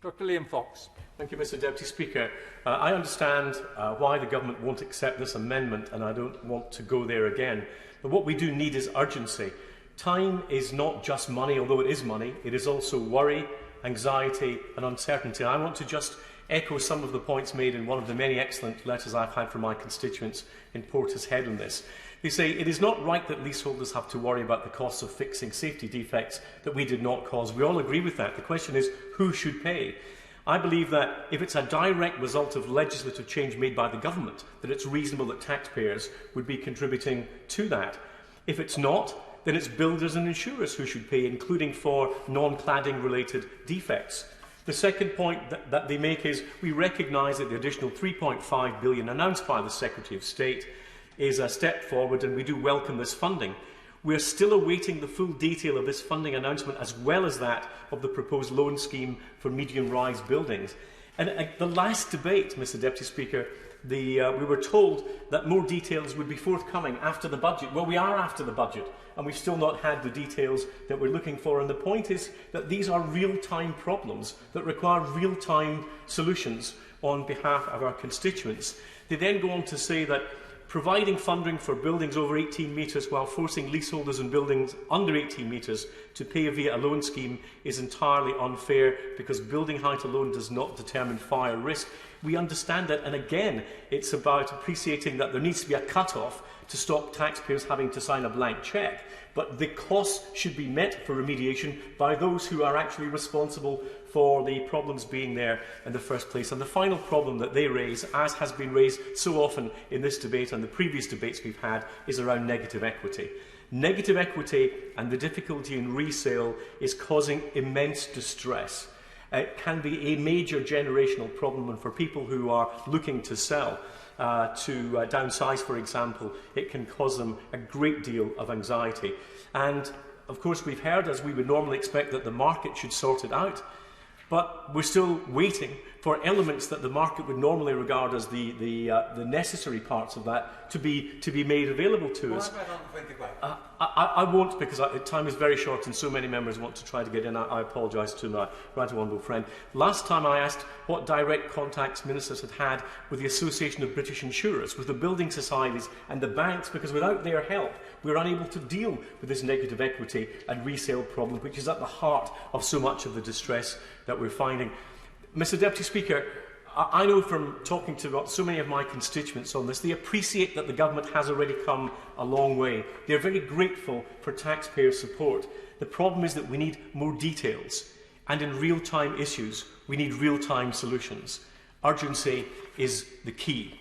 Dr Liam Fox. Thank you, Mr Deputy Speaker. I understand why the Government won't accept this amendment, and I don't want to go there again. But what we do need is urgency. Time is not just money, although it is money. It is also worry, anxiety and uncertainty. I want to just echo some of the points made in one of the many excellent letters I've had from my constituents in Portishead on this. They say it is not right that leaseholders have to worry about the costs of fixing safety defects that we did not cause. We all agree with that. The question is, who should pay? I believe that if it's a direct result of legislative change made by the government, that it's reasonable that taxpayers would be contributing to that. If it's not, then it's builders and insurers who should pay, including for non-cladding related defects. The second point that they make is we recognise that the additional £3.5 billion announced by the Secretary of State is a step forward, and we do welcome this funding. We are still awaiting the full detail of this funding announcement, as well as that of the proposed loan scheme for medium-rise buildings. And the last debate, Mr Deputy Speaker, we were told that more details would be forthcoming after the budget. Well, we are after the budget, and we've still not had the details that we're looking for. And the point is that these are real-time problems that require real-time solutions on behalf of our constituents. They then go on to say that providing funding for buildings over 18 metres while forcing leaseholders in buildings under 18 metres to pay via a loan scheme is entirely unfair, because building height alone does not determine fire risk. We understand that, and again, it's about appreciating that there needs to be a cut-off to stop taxpayers having to sign a blank cheque. But the costs should be met for remediation by those who are actually responsible for the problems being there in the first place. And the final problem that they raise, as has been raised so often in this debate and the previous debates we've had, is around negative equity. Negative equity and the difficulty in resale is causing immense distress. It can be a major generational problem, and for people who are looking to sell, to downsize, for example, it can cause them a great deal of anxiety. And of course, we've heard, as we would normally expect, that the market should sort it out. But we're still waiting for elements that the market would normally regard as the necessary parts of that to be made available to us. I won't, because time is very short and so many members want to try to get in. I apologise to my right honourable friend. Last time I asked what direct contacts ministers had had with the Association of British Insurers, with the building societies and the banks, because without their help we're unable to deal with this negative equity and resale problem, which is at the heart of so much of the distress that we're finding. Mr Deputy Speaker, I know from talking to so many of my constituents on this, they appreciate that the government has already come a long way. They are very grateful for taxpayer support. The problem is that we need more details, and in real-time issues, we need real-time solutions. Urgency is the key.